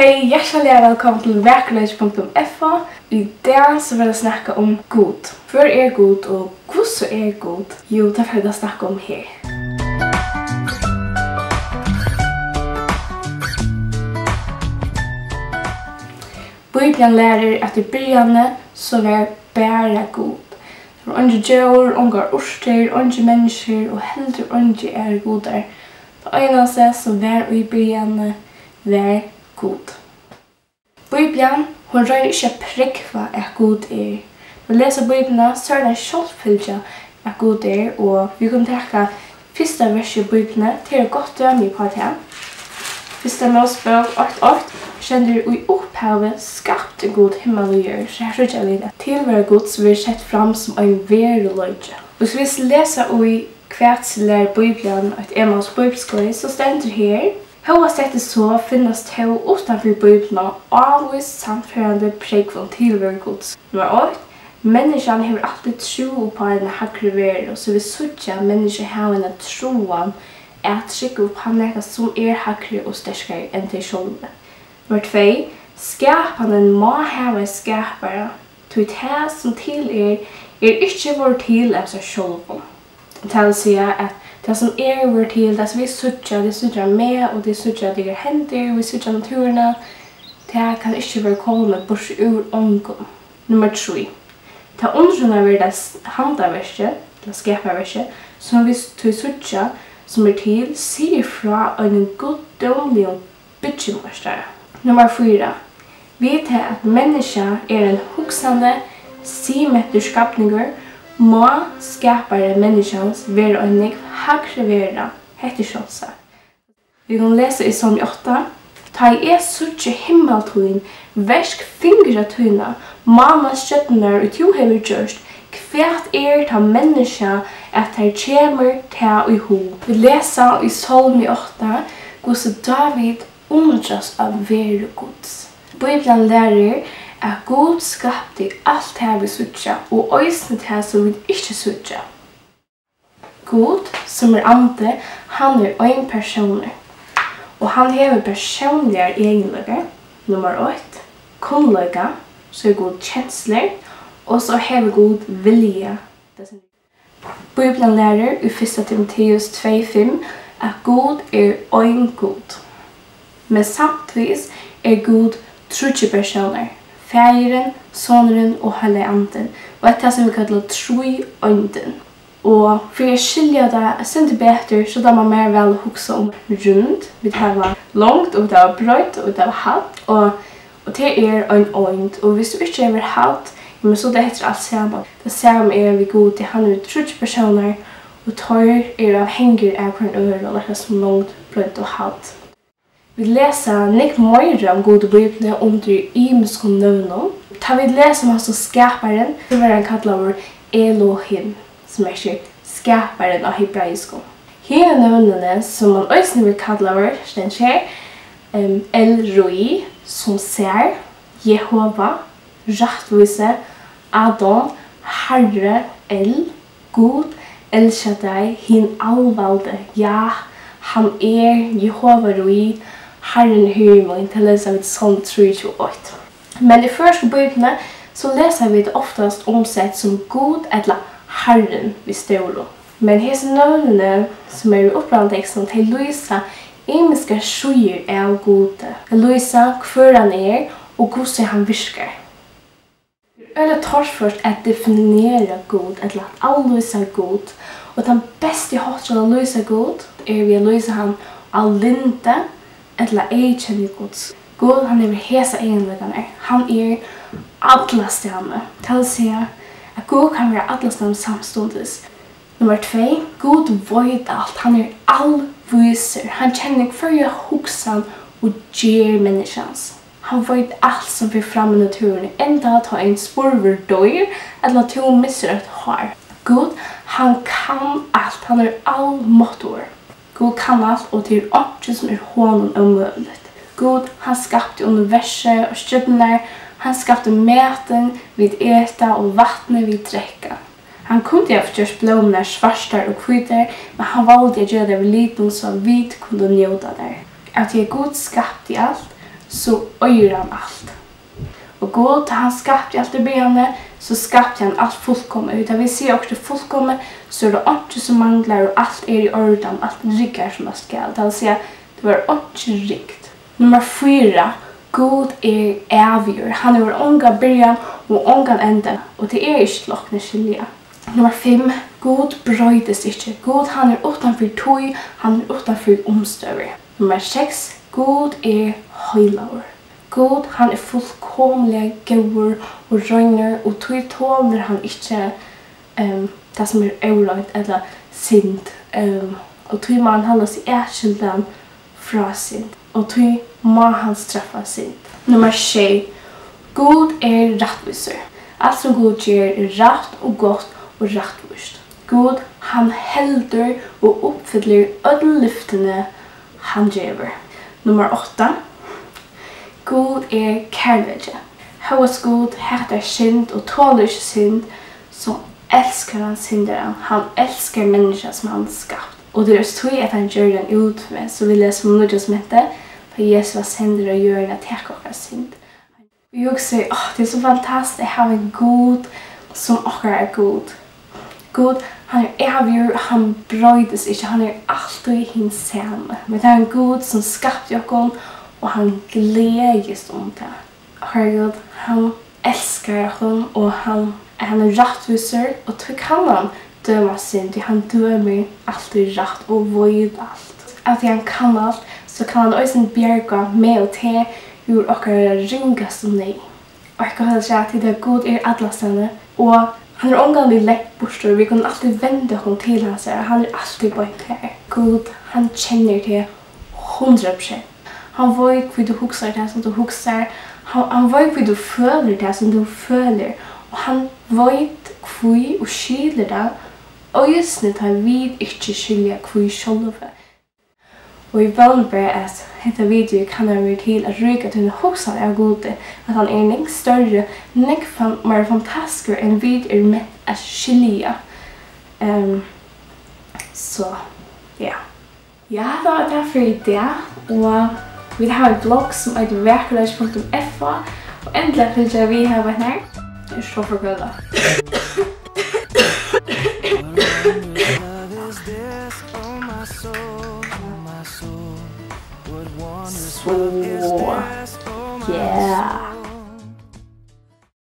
Hej, hjärtligt välkommen till verklighets.fo. I dag så vill jag snacka om god. För är god och hur så är god? Jo, det vill jag snacka om här. Bibeln lärer att i början så var bara god. Det var inte djur, unga orster, inte människor och heller inte är godar. Det enaste som var i början var god. Bibeln, hon rör inte att präkva att god är. När vi läser Bibeln så är det självfylja att god är och vi kan ta första vers i Bibeln till ett gott döme på det här. Första Mosebok 8:8 känner i upphavet skapte god himmel och jord. Så här tror jag lite. Tillvara Guds blir sett fram som en verulöjde. Och så vi läser i kvartslär Bibeln ett Emmaus bibelskola så ständer här. Hos detta så finnes det utanför Bibeln avvis samförande präkvån tillvara Guds. Nummer 8. Människan har alltid tro på en högre värld och så vi suttja människan har en troan att trycka upp han som är högre och starkare än till själva. Nummer 2. Skaparen må ha skapare. Till det som till är inte vår till av sig själva. Det vill säga att det som är vår till, det som vi suttjar med och det suttjar det händer, vi suttjar naturerna, det kan inte vara kommet bort ur ångom. Nummer 3. Det undrunar vi det handaverset, eller skaparverset, som vi suttjar som är till, säger fra en goddomlig bytjemåstare. Nummer 4. Vet att människa är en huxande, simätter skapningar, må skapare människans vara en högre värld, heter självsa. Vi kan läsa i Psalm 8. Ta i suttje himmeltun, väsk fingeratuina, mamma stjärnorna och tu hever gjort. Kvärt ta människa att här kommer ta i ho. Vi läser i Psalm 8 hur så David undras av värld Guds. Bibeln lärer att Gud skapte allt det vi suttja och ösnet det som vi inte suttja. Gud, som är ante, han är en person. Och han har personliga egenskaper. Nummer 8. Kunnliga, så är god känslor. Och så har god vilja. Bibeln lärer i 1 Timoteus 2:5 att god är en god. Men samtidigt är god trutje personer. Fägeren, sonren och hela anden. Och det som vi kallar tro anden. Och för att skilja det sen bättre så där man mer väl huxa om runt. Vi har långt och det var brett och det var halt. Och det är en ond. Och hvis du inte är halt, men så det heter allt samma. Det samma är vi god till han ut 30 personer. Och tar är av hänger av en öra och det som långt, brett och halt. Vi läser Nick Moira om god Bibeln under imenskon növnon. Ta vi läser om alltså skaparen, det var han kallar Elohim, som är skaparen av hebraiskon. Här növnene som man också vill kalla den här El Roi, som ser, Jehova, Rättvise, Adam, Herre, El, God, El Shaddai, hin allvalde, ja, han är Jehova Roi, Herren hymel, till läser vi Psalm 3:28. Men i första Bibeln så läser vi det oftast omsett som god eller Herren vid stålo. Men hese navnene som är i upplandtexten till Luisa imiska sjuer av gode. Luisa hver han är och hur han virkar. Eller tar först att definiera god eller att all Luisa är god. Och den bästa hatten av Luisa god är vi Luisa han all linte eller ej känner Guds. God han är hesa egenlegarna. Han är alla stämme. Det vill säga att God kan vara alla stämme samståndes. Nummer 2. God vet allt. Han är allviser. Han känner för huxan och ger människans. Han vet allt som vi fram i naturen. Ända att ha en spurver dör eller att hon missar ett hår. God, han kan allt. Han är allmåttor. God kan allt och till allt som är honom omöjligt. God, han skapade universum och stjärnorna. Han skapade mäten vid äta och vattnet vid dräcka. Han kunde ha gjort blommorna svartar och kvitter, men han valde att göra det vid liten så vi kunde njuta där. Att jag god skapade allt, så øyer han alt. Og God, han skapte alt i begynnelsen, så skapte han alt fullkommet. Utan vi sier også fullkommet, så det ikke som mangler, og alt i orden, alt rigger som det skal. Det vil si at det var ikke rikt. Nummer 4. God avgjør. Han har unga början og unga ende, og det ikke lokne skilja. Nummer 5. God brøydes ikke. God, han utanfor tøy, han utanfor omstøver. Nummer 6. God høylaver. God, han fullkomlig gaur og røyner, og tøy tåler han ikke det som eurøyt eller synd. Og tøy må han holde seg erskildan fra synd. Og tøy må han straffa synd. Nummer 6. God rettviser. Alt som God gjør rett og godt og rettvist. God, han helder og oppfyller alle lyftene han gjør. Nummer 8. God kærlighet. Hos God hatar synd og tåler ikke synd, så elsker han synderen. Han elsker mennesker som han skapt. Og det så at han gjør den ut med, så vi leser om noe som heter, for Jesus var sender og gjør det til akkurat synd. Vi også sier, det er så fantastisk å ha en God som akkurat god. God, han avgjør, han brøydes ikke, han alltid hans samme. Men det en God som skapte oss, og han gledes om det. Herregud, han elsker oss, og han rettviser, og tog han døme synd, han dømer alltid rett og void alt. At han kan alt, så kan han også bjerga med og til ur okkar ringast nei. Og jeg kan holde seg til det god alle stedene, og han omgående lett borster, vi kan alltid vende oss til hans, han alltid bøyt her. God, han kjenner til 100%. Han vet hva du hukser det som du hukser, han vet hva du føler det som du føler, og han vet hva og skylder det, og just nu tar vi ikke skylder hva sjølve. Og jeg vil bare at dette video kan være til at rykke til hoksan av gode, at han nek større, nek mer fantastisk enn vi med at skilja. Så, ja. Ja, det var det for i det, og vi har en blogg som heter verkeløs.fa, og endelig vil vi ha vært her. Jeg er så forgøyda. So, yeah.